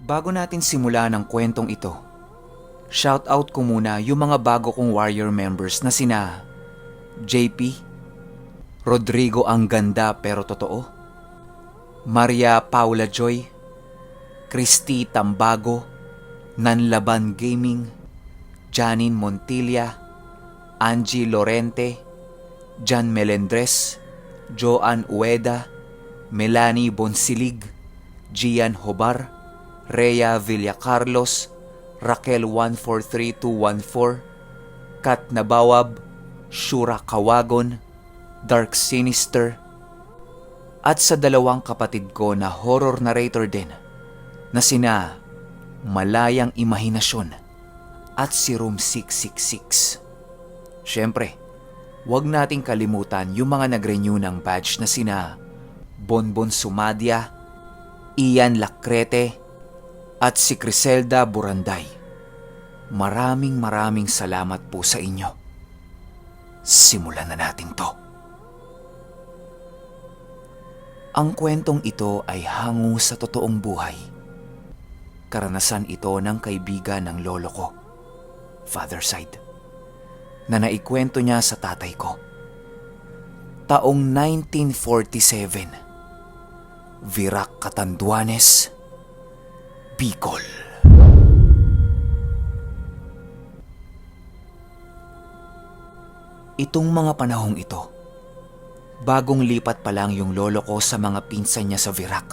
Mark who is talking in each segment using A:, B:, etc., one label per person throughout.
A: Bago natin simulan ang kwentong ito, shoutout ko muna yung mga bago kong warrior members na sina JP, Rodrigo ang ganda pero totoo, Maria Paula Joy, Christy Tambago, Nanlaban Gaming, Janine Montilla, Angie Lorente, Jan Melendres, Joan Ueda, Melanie Bonsilig, Gian Hobar, Rhea Villacarlos, Raquel 143214, Kat Nabawab, Shura Kawagon, Dark Sinister, at sa dalawang kapatid ko na horror narrator din na sina Malayang Imahinasyon at si Room 666. Siyempre, huwag nating kalimutan yung mga nag-renew ng badge na sina Bonbon Sumadia, Ian Lacrete, at si Criselda Buranday. Maraming salamat po sa inyo. Simulan na natin to. Ang kwentong ito ay hango sa totoong buhay. Karanasan ito ng kaibigan ng lolo ko, father side, na naikwento niya sa tatay ko. Taong 1947, Virac, Catanduanes, Bicol. Itong mga panahong ito, bagong lipat pa lang yung lolo ko sa mga pinsan niya sa Virac.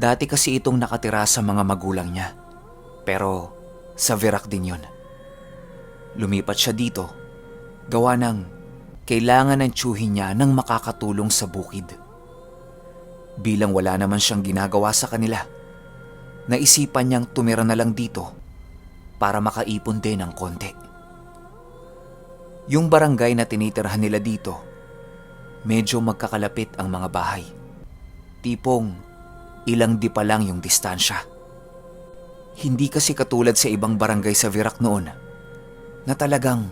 A: Dati kasi itong nakatira sa mga magulang niya, pero sa Virac din yun. Lumipat siya dito, gawa ng kailangan ng tiyuhin niya ng makakatulong sa bukid. Bilang wala naman siyang ginagawa sa kanila, naisipan niyang tumira na lang dito para makaipon din ng konti. Yung barangay na tinitirahan nila dito, medyo magkakalapit ang mga bahay. Tipong ilang di pa lang yung distansya. Hindi kasi katulad sa ibang barangay sa Virac noon na talagang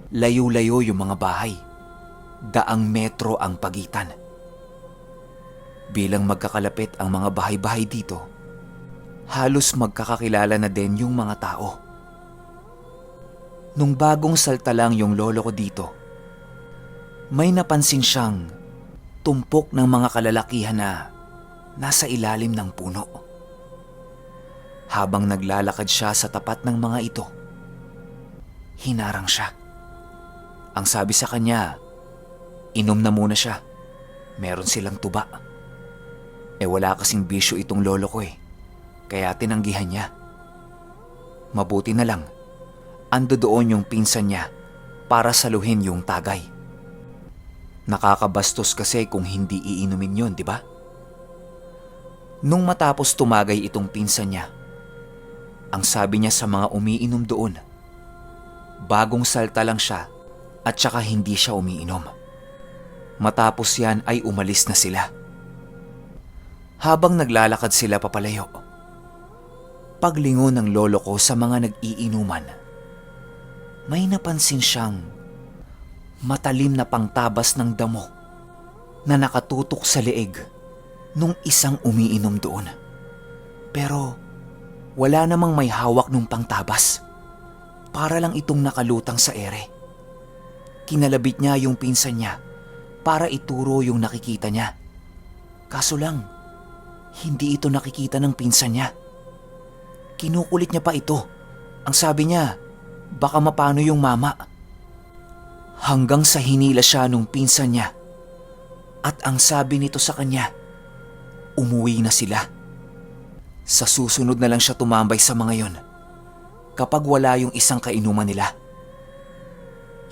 A: layo-layo yung mga bahay. Daang metro ang pagitan. Bilang magkakalapit ang mga bahay-bahay dito, halos magkakakilala na din yung mga tao. Nung bagong salta lang yung lolo ko dito, may napansin siyang tumpok ng mga kalalakihan na nasa ilalim ng puno. Habang naglalakad siya sa tapat ng mga ito, hinarang siya. Ang sabi sa kanya, inom na muna siya. Meron silang tuba. Wala kasing bisyo itong lolo ko kaya tinanggihan niya. Mabuti na lang, ando doon yung pinsan niya para saluhin yung tagay. Nakakabastos kasi kung hindi iinumin yun, di ba? Nung matapos tumagay itong pinsan niya, ang sabi niya sa mga umiinom doon, bagong salta lang siya at saka hindi siya umiinom. Matapos yan ay umalis na sila. Habang naglalakad sila papalayo, paglingon ng lolo ko sa mga nag-iinuman, may napansin siyang matalim na pangtabas ng damo na nakatutok sa leeg nung isang umiinom doon. Pero wala namang may hawak nung pangtabas. Para lang itong nakalutang sa ere. Kinalabit niya yung pinsan niya para ituro yung nakikita niya. Kaso lang, hindi ito nakikita ng pinsan niya. Kinukulit niya pa ito. Ang sabi niya, baka mapano yung mama. Hanggang sa hinila siya nung pinsan niya. At ang sabi nito sa kanya, umuwi na sila. Sa susunod na lang siya tumambay sa mga yon kapag wala yung isang kainuman nila.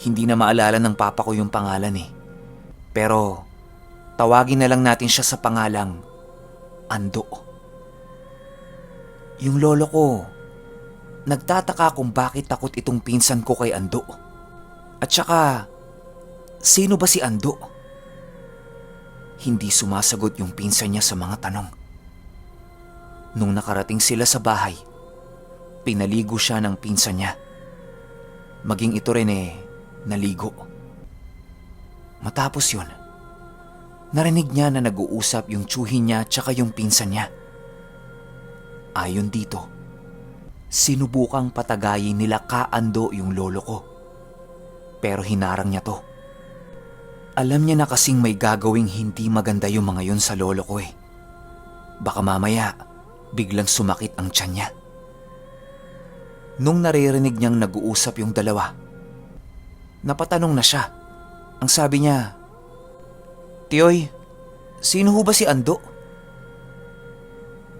A: Hindi na maalala ng papa ko yung pangalan Pero tawagin na lang natin siya sa pangalang Ando. Yung lolo ko, nagtataka kung bakit takot itong pinsan ko kay Ando. At saka, sino ba si Ando? Hindi sumasagot yung pinsan niya sa mga tanong. Nung nakarating sila sa bahay, pinaligo siya ng pinsan niya. Maging ito rin naligo. Matapos yun, narinig niya na nag-uusap yung tiyuhin niya tsaka yung pinsan niya. Ayon dito, sinubukang patagayin nila Ando yung lolo ko. Pero hinarang niya to. Alam niya na kasing may gagawing hindi maganda yung mga yun sa lolo ko eh. Baka mamaya, biglang sumakit ang tiyan niya. Nung naririnig niyang nag-uusap yung dalawa, napatanong na siya. Ang sabi niya, "Tiyoy, sino ho ba si Ando?"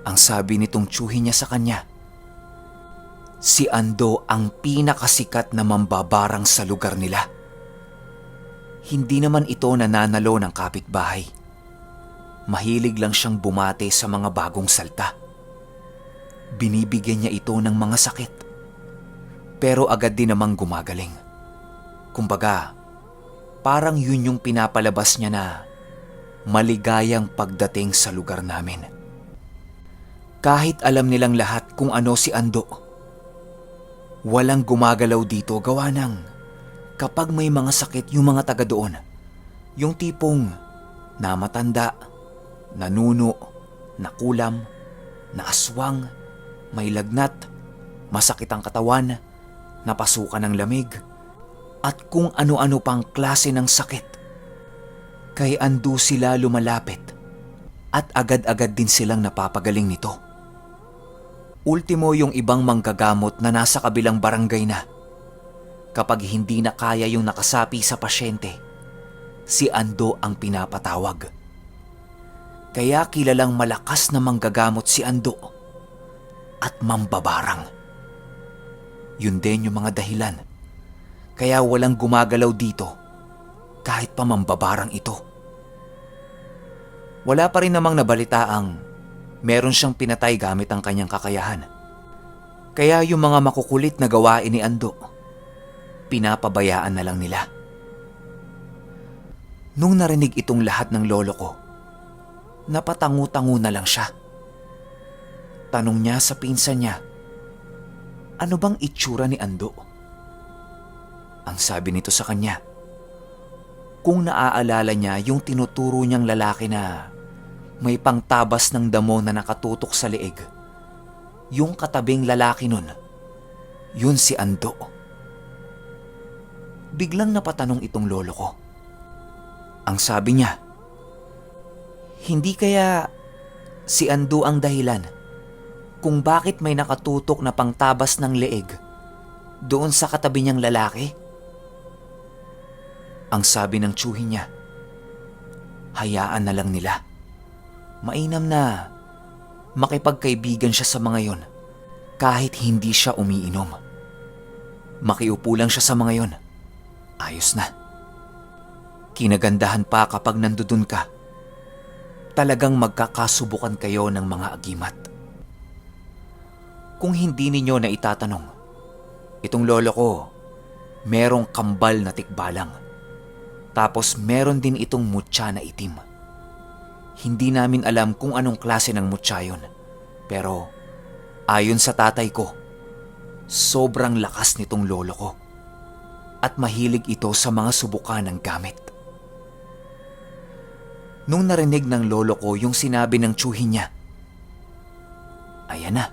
A: Ang sabi nitong tsuhin niya sa kanya, si Ando ang pinakasikat na mambabarang sa lugar nila. Hindi naman ito nananalo ng kapitbahay. Mahilig lang siyang bumate sa mga bagong salta. Binibigyan niya ito ng mga sakit. Pero agad din namang gumagaling. Kumbaga, parang yun yung pinapalabas niya na maligayang pagdating sa lugar namin. Kahit alam nilang lahat kung ano si Ando, walang gumagalaw dito gawa ng kapag may mga sakit yung mga taga doon. Yung tipong namatanda, nanuno, nakulam, naaswang, may lagnat, masakit ang katawan, napasukan ng lamig, at kung ano-ano pang klase ng sakit. Kay Ando sila lumalapit at agad-agad din silang napapagaling nito. Ultimo yung ibang manggagamot na nasa kabilang barangay na. Kapag hindi na kaya yung nakasapi sa pasyente, si Ando ang pinapatawag. Kaya kilalang malakas na manggagamot si Ando at mambabarang. Yun din yung mga dahilan kaya walang gumagalaw dito kahit pa mambabarang ito. Wala pa rin namang nabalitaang meron siyang pinatay gamit ang kanyang kakayahan. Kaya yung mga makukulit na gawain ni Ando, pinapabayaan na lang nila. Nung narinig itong lahat ng lolo ko, napatangu-tangu na lang siya. Tanong niya sa pinsan niya, ano bang itsura ni Ando? Ang sabi nito sa kanya, kung naaalala niya yung tinuturo niyang lalaki na may pangtabas ng damo na nakatutok sa leeg, yung katabing lalaki nun, yun si Ando. Biglang napatanong itong lolo ko. Ang sabi niya, hindi kaya si Ando ang dahilan kung bakit may nakatutok na pangtabas ng leeg doon sa katabi niyang lalaki? Ang sabi ng tsuhin niya, hayaan na lang nila. Mainam na makipagkaibigan siya sa mga yon kahit hindi siya umiinom. Makiupo lang siya sa mga yon. Ayos na. Kinagandahan pa kapag nandudun ka. Talagang magkakasubukan kayo ng mga agimat. Kung hindi ninyo na itatanong, itong lolo ko, merong kambal na tikbalang. Tapos meron din itong mutya na itim. Hindi namin alam kung anong klase ng mutya yun. Pero ayon sa tatay ko, sobrang lakas nitong lolo ko. At mahilig ito sa mga subukan ng gamit. Nung narinig ng lolo ko yung sinabi ng tsuhin niya, ayan na,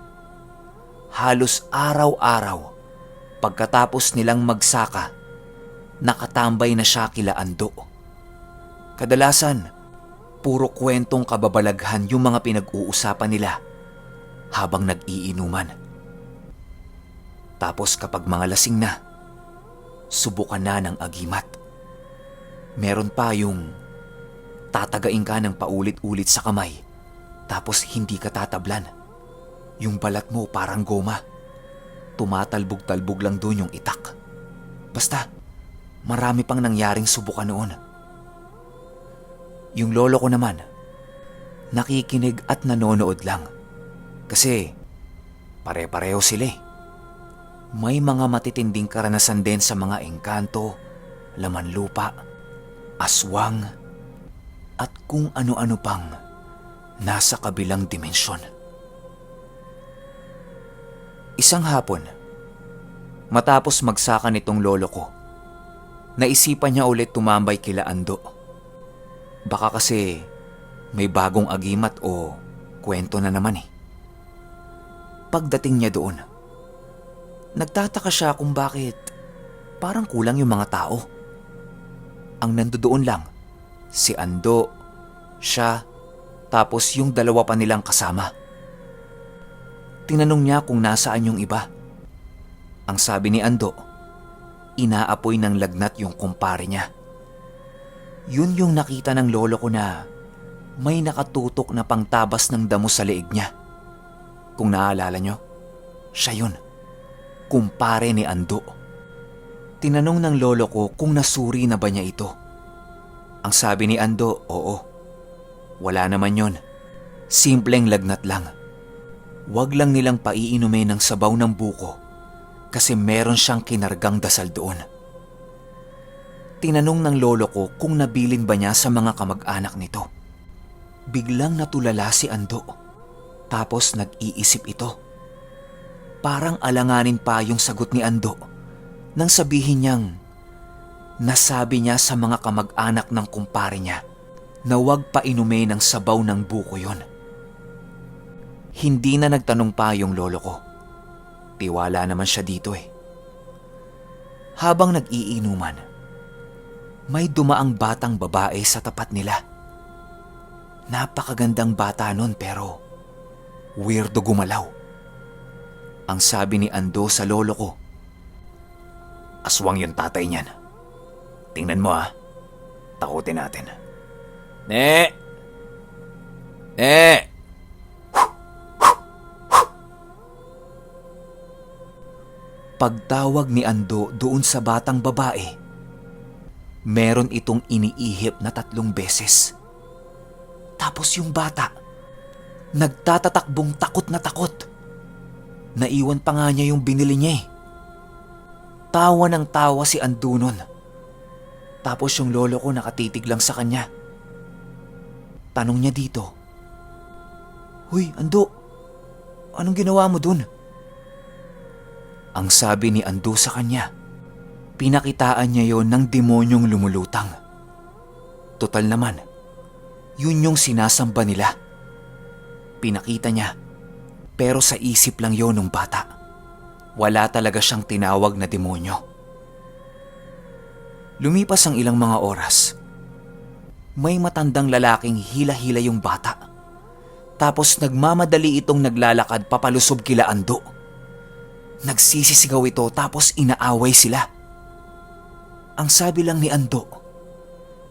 A: halos araw-araw pagkatapos nilang magsaka, nakatambay na siya kila Ando. Kadalasan, puro kwentong kababalaghan yung mga pinag-uusapan nila habang nag-iinuman. Tapos kapag mga lasing na, subukan na ng agimat. Meron pa yung tatagain ka ng paulit-ulit sa kamay tapos hindi ka tatablan. Yung balat mo parang goma. Tumatalbog-talbog lang doon yung itak. Basta, marami pang nangyaring subukan noon. Yung lolo ko naman, nakikinig at nanonood lang. Kasi pare-pareho sila eh. May mga matitinding karanasan din sa mga engkanto, laman lupa, aswang, at kung ano-ano pang nasa kabilang dimensyon. Isang hapon, matapos magsaka nitong lolo ko, naisipan niya ulit tumambay kila Ando. Baka kasi may bagong agimat o kwento na naman eh. pagdating niya doon, nagtataka siya kung bakit parang kulang yung mga tao. Ang nandoon lang, si Ando, siya, tapos yung dalawa pa nilang kasama. Tinanong niya kung nasaan yung iba. Ang sabi ni Ando, inaapoy ng lagnat yung kumpare niya. Yun yung nakita ng lolo ko na may nakatutok na pangtabas ng damo sa leeg niya. Kung naaalala nyo, siya yun, kumpare ni Ando. Tinanong ng lolo ko kung nasuri na ba niya ito. Ang sabi ni Ando, oo. Wala naman yon. Simpleng lagnat lang. Wag lang nilang paiinumin ng sabaw ng buko kasi meron siyang kinargang dasal doon. Tinanong ng lolo ko kung nabilin ba niya sa mga kamag-anak nito. Biglang natulala si Ando. Tapos nag-iisip ito. Parang alanganin pa yung sagot ni Ando nang sabihin niyang nasabi niya sa mga kamag-anak ng kumpare niya na huwag pa inumin ng sabaw ng buko yon. Hindi na nagtanong pa yung lolo ko. Tiwala naman siya dito eh. Habang nag-iinuman, may dumaang batang babae sa tapat nila. Napakagandang bata nun pero weirdo gumalaw. Ang sabi ni Ando sa lolo ko, aswang yung tatay niyan. Tingnan mo ah, takutin natin. Ne! Ne! Pagtawag ni Ando doon sa batang babae, meron itong iniihip na 3 beses. Tapos yung bata, nagtatatakbong takot na takot. Naiwan pa nga niya yung binili niya eh. Tawa ng tawa si Ando nun. Tapos yung lolo ko nakatitig lang sa kanya. Tanong niya dito, "Huy, Ando, anong ginawa mo dun?" Ang sabi ni Ando sa kanya, pinakitaan niya yon ng demonyong lumulutang. Total naman, yun yung sinasamba nila. Pinakita niya, pero sa isip lang yon ng bata. Wala talaga siyang tinawag na demonyo. Lumipas ang ilang mga oras. May matandang lalaking hila-hila yung bata. Tapos nagmamadali itong naglalakad papalusob kila Ando. Nagsisisigaw ito tapos inaaway sila. Ang sabi lang ni Ando,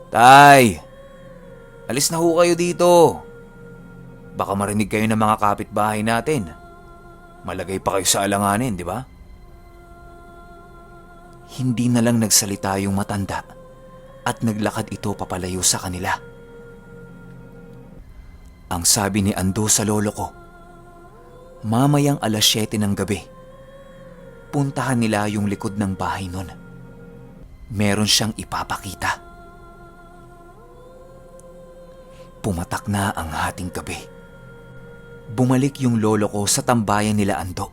A: "Tay, alis na ho kayo dito. Baka marinig kayo ng mga kapitbahay natin. Malagay pa kayo sa alanganin, di ba?" Hindi na lang nagsalita yung matanda at naglakad ito papalayo sa kanila. Ang sabi ni Ando sa lolo ko, mamayang 7:00 ng gabi, puntahan nila yung likod ng bahay nun. Meron siyang ipapakita. Pumatak na ang hating gabi. Bumalik yung lolo ko sa tambayan nila Ando.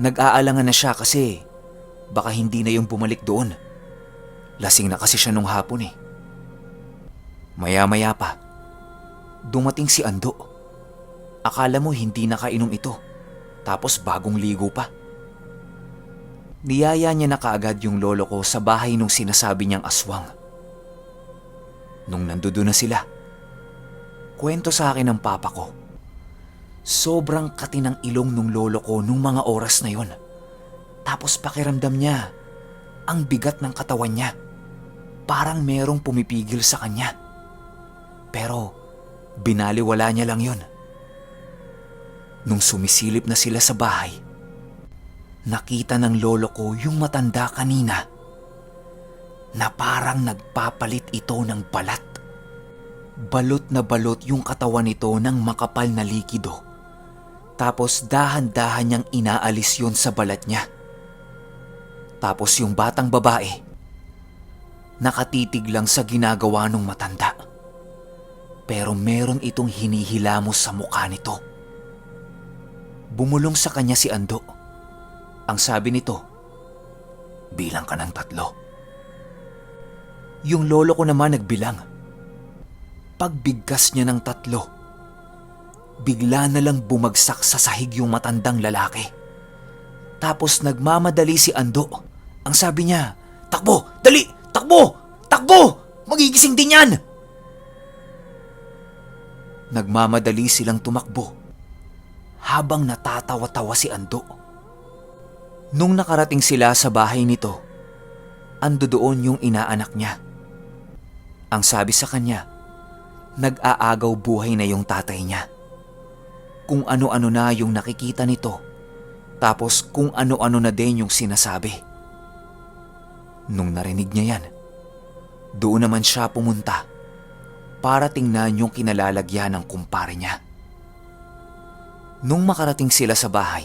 A: Nag-aalangan na siya kasi baka hindi na yung bumalik doon. Lasing na kasi siya nung hapon eh. Maya-maya pa, dumating si Ando. Akala mo hindi nakainom ito, tapos bagong ligo pa. Niyaya niya na kaagad yung lolo ko sa bahay nung sinasabi niyang aswang. Nung nandoon na sila, kwento sa akin ng papa ko, sobrang katinang ilong nung lolo ko nung mga oras na yon. Tapos pakiramdam niya, ang bigat ng katawan niya. Parang merong pumipigil sa kanya. Pero binaliwala niya lang yon. Nung sumisilip na sila sa bahay, nakita ng lolo ko yung matanda kanina na parang nagpapalit ito ng balat. Balot na balot yung katawan nito ng makapal na likido. Tapos dahan-dahan niyang inaalis yon sa balat niya. Tapos yung batang babae, nakatitig lang sa ginagawa ng matanda. Pero meron itong hinihilamos sa mukha nito. Bumulong sa kanya si Ando. Ang sabi nito, "Bilang ka ng 3. Yung lolo ko naman nagbilang. Pagbigkas niya ng 3, bigla na lang bumagsak sa sahig yung matandang lalaki. Tapos nagmamadali si Ando. Ang sabi niya, "Takbo! Dali! Takbo! Takbo! Magigising din yan!" Nagmamadali silang tumakbo habang natatawa-tawa si Ando. Nung nakarating sila sa bahay nito, ando doon yung inaanak niya. Ang sabi sa kanya, nag-aagaw buhay na yung tatay niya. Kung ano-ano na yung nakikita nito, tapos kung ano-ano na din yung sinasabi. Nung narinig niya yan, doon naman siya pumunta para tingnan yung kinalalagyan ng kumpare niya. Nung makarating sila sa bahay,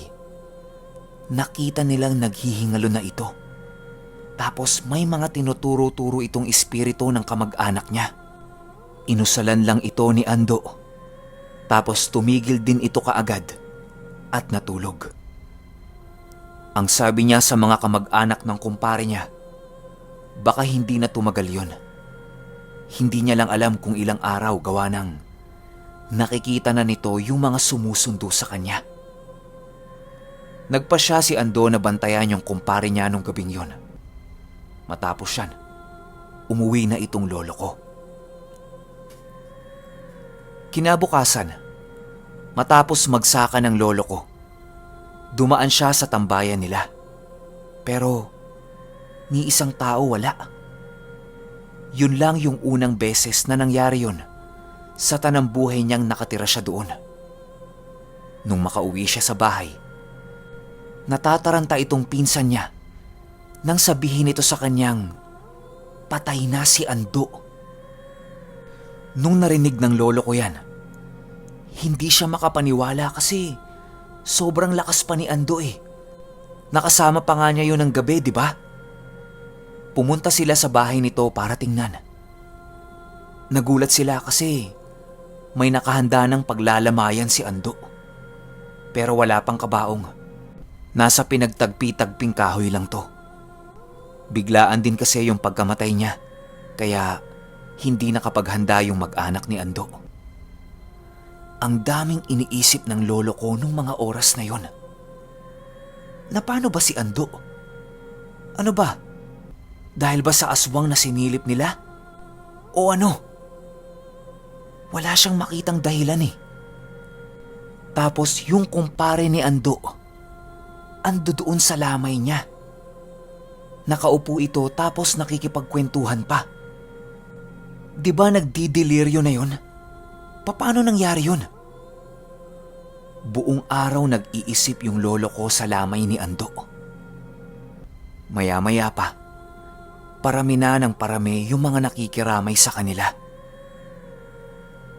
A: nakita nilang naghihingalo na ito. Tapos may mga tinuturo-turo itong espiritu ng kamag-anak niya. Inusalan lang ito ni Ando. Tapos tumigil din ito kaagad at natulog. Ang sabi niya sa mga kamag-anak ng kumpare niya, baka hindi na tumagal yun. Hindi niya lang alam kung ilang araw gawa ng nakikita na nito yung mga sumusundo sa kanya. Nagpa siya si Ando na bantayan yung kumpare niya nung gabing yun. Matapos yan, umuwi na itong lolo ko. Kinabukasan, matapos magsaka ng lolo ko, dumaan siya sa tambayan nila. Pero ni isang tao wala. Yun lang yung unang beses na nangyari yun sa tanang buhay niyang nakatira siya doon. Nung makauwi siya sa bahay, natataranta itong pinsan niya nang sabihin ito sa kanyang patay na si Ando. Nung narinig ng lolo ko yan, hindi siya makapaniwala kasi sobrang lakas pa ni Ando eh. Nakasama pa nga niya yun ng gabi, di ba? Pumunta sila sa bahay nito para tingnan. Nagulat sila kasi may nakahanda ng paglalamayan si Ando. Pero wala pang kabaong. Nasa pinagtagpi-tagping kahoy lang to. Biglaan din kasi yung pagkamatay niya, kaya hindi nakapaghanda yung mag-anak ni Ando. Ang daming iniisip ng lolo ko nung mga oras na yon. Na paano ba si Ando? Ano ba? Dahil ba sa aswang na sinilip nila? O ano? Wala siyang makitang dahilan eh. Tapos yung kumpare ni Ando, ando doon sa lamay niya. Nakaupo ito tapos nakikipagkwentuhan pa. Di ba nagdideliryo na yun? Paano nangyari yun? Buong araw nag-iisip yung lolo ko sa lamay ni Ando. Maya-maya pa, parami na ng parami yung mga nakikiramay sa kanila.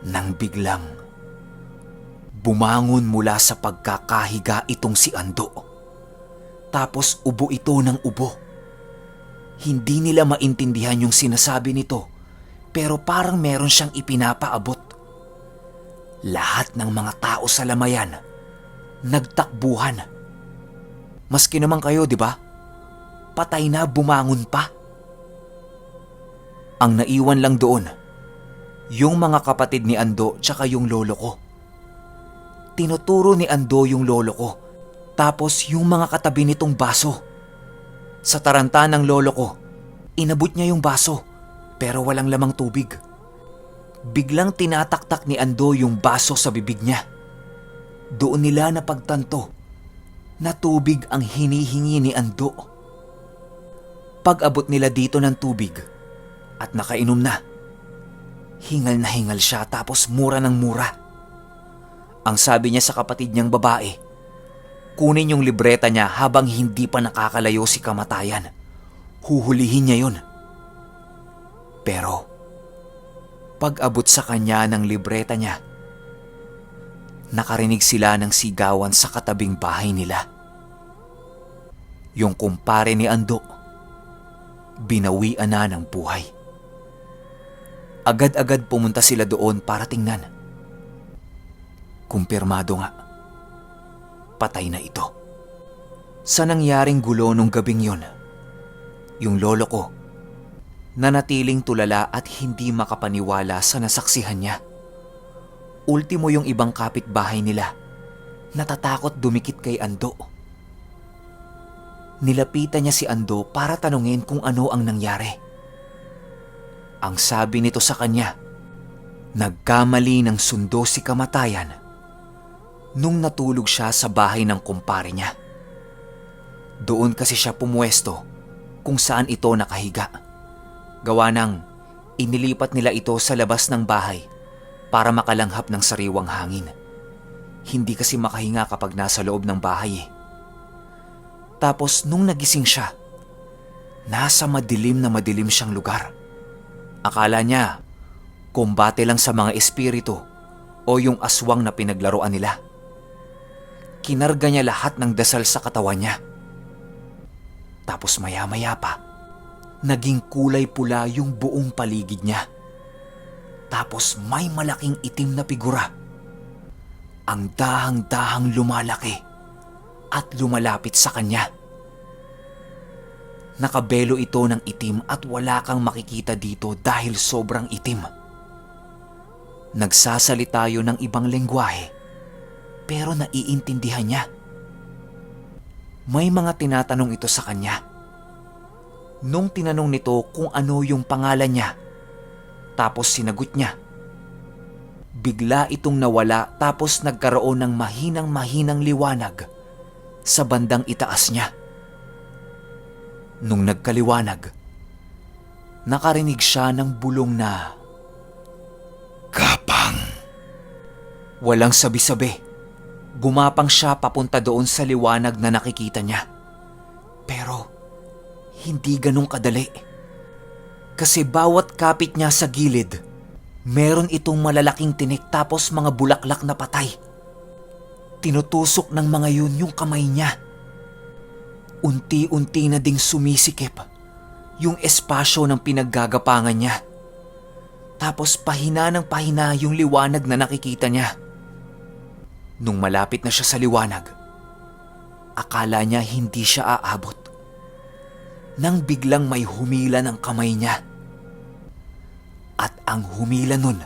A: Nang biglang, bumangon mula sa pagkakahiga itong si Ando. Tapos ubo ito ng ubo. Hindi nila maintindihan yung sinasabi nito, pero parang meron siyang ipinapaabot. Lahat ng mga tao sa lamayan nagtakbuhan. Maski naman kayo, di ba? Patay na, bumangon pa. Ang naiwan lang doon, yung mga kapatid ni Ando tsaka yung lolo ko. Tinuturo ni Ando yung lolo ko, tapos yung mga katabi nitong baso. Sa taranta ng lolo ko, inabot niya yung baso pero walang lamang tubig. Biglang tinataktak ni Ando yung baso sa bibig niya. Doon nila napagtanto na tubig ang hinihingi ni Ando. Pag-abot nila dito ng tubig at nakainom na hingal siya tapos mura ng mura. Ang sabi niya sa kapatid niyang babae, kunin yung libreta niya habang hindi pa nakakalayo si kamatayan. Huhulihin niya yun. Pero, pag-abot sa kanya ng libreta niya, nakarinig sila ng sigawan sa katabing bahay nila. Yung kumpare ni Ando, binawian na ng buhay. Agad-agad pumunta sila doon para tingnan. Kumpirmado nga, patay na ito. Sa nangyaring gulo nung gabing yun, yung lolo ko, nanatiling tulala at hindi makapaniwala sa nasaksihan niya. Ultimo yung ibang kapitbahay nila, natatakot dumikit kay Ando. Nilapitan niya si Ando para tanungin kung ano ang nangyari. Ang sabi nito sa kanya, nagkamali ng sundo si kamatayan nung natulog siya sa bahay ng kumpare niya. Doon kasi siya pumuesto kung saan ito nakahiga. Gawa ng inilipat nila ito sa labas ng bahay para makalanghap ng sariwang hangin. Hindi kasi makahinga kapag nasa loob ng bahay eh. Tapos nung nagising siya, nasa madilim na madilim siyang lugar. Akala niya, kumbate lang sa mga espiritu o yung aswang na pinaglaruan nila. Kinarga niya lahat ng dasal sa katawan niya. Tapos maya-maya pa, naging kulay pula yung buong paligid niya. Tapos may malaking itim na figura. Ang dahang-dahang lumalaki at lumalapit sa kanya. Nakabelo ito ng itim at wala kang makikita dito dahil sobrang itim. Nagsasalita yun ng ibang lengguwahe pero naiintindihan niya. May mga tinatanong ito sa kanya. Nung tinanong nito kung ano yung pangalan niya, tapos sinagot niya, bigla itong nawala tapos nagkaroon ng mahinang-mahinang liwanag sa bandang itaas niya. Nung nagkaliwanag, nakarinig siya ng bulong na, "Kapang!" Walang sabi-sabi. Gumapang siya papunta doon sa liwanag na nakikita niya. Pero hindi ganun kadali. Kasi bawat kapit niya sa gilid, meron itong malalaking tinik tapos mga bulaklak na patay. Tinutusok ng mga yun yung kamay niya. Unti-unti na ding sumisikip yung espasyo ng pinaggagapangan niya. Tapos pahina ng pahina yung liwanag na nakikita niya. Nung malapit na siya sa liwanag, akala niya hindi siya aabot. Nang biglang may humila ng kamay niya. At ang humila nun,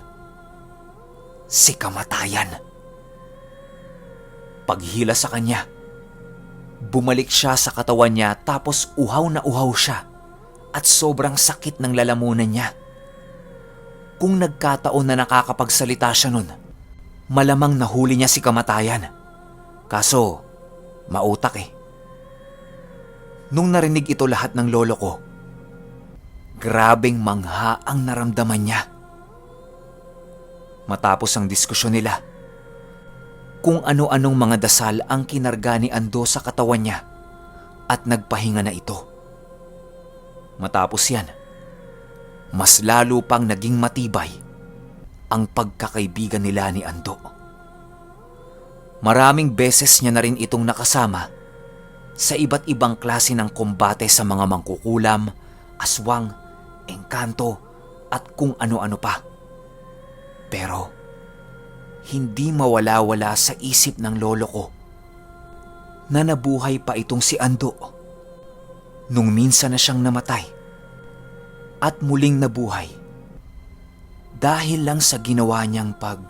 A: si kamatayan. Paghila sa kanya, bumalik siya sa katawan niya tapos uhaw na uhaw siya at sobrang sakit ng lalamunan niya. Kung nagkataon na nakakapagsalita siya nun, malamang nahuli niya si kamatayan. Kaso, mautak eh. Nung narinig ito lahat ng lolo ko, grabeng mangha ang naramdaman niya. Matapos ang diskusyon nila, kung ano-anong mga dasal ang kinarga ni Ando sa katawan niya at nagpahinga na ito. Matapos yan, mas lalo pang naging matibay ang pagkakaibigan nila ni Ando. Maraming beses niya na rin itong nakasama sa iba't ibang klase ng kombate sa mga mangkukulam, aswang, engkanto at kung ano-ano pa. Pero hindi mawala-wala sa isip ng lolo ko na nabuhay pa itong si Ando nung minsan na siyang namatay at muling nabuhay dahil lang sa ginawa niyang gapang.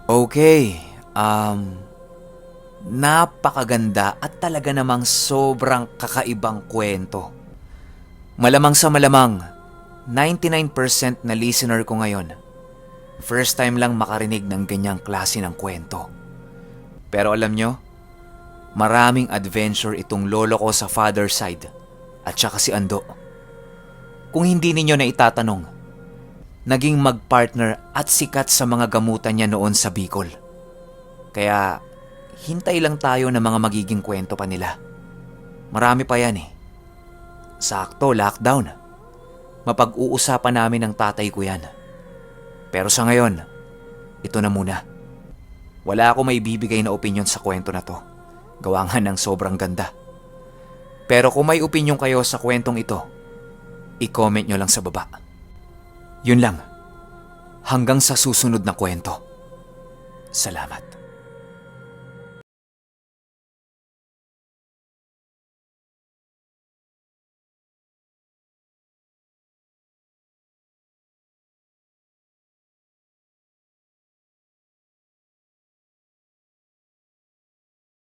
A: Okay, napakaganda at talaga namang sobrang kakaibang kwento. Malamang sa malamang, 99% na listener ko ngayon, first time lang makarinig ng ganyang klase ng kwento. Pero alam nyo, maraming adventure itong lolo ko sa father side at saka si Ando. Kung hindi ninyo na itatanong, naging magpartner at sikat sa mga gamutan niya noon sa Bicol. Kaya hintay lang tayo ng mga magiging kwento pa nila. Marami pa yan eh. Sakto, lockdown. Mapag-uusapan namin ng tatay ko yan. Pero sa ngayon, ito na muna. Wala ako may bibigay na opinion sa kwento na to. Gawa nga ng sobrang ganda. Pero kung may opinion kayo sa kwentong ito, i-comment nyo lang sa baba. Yun lang. Hanggang sa susunod na kwento. Salamat.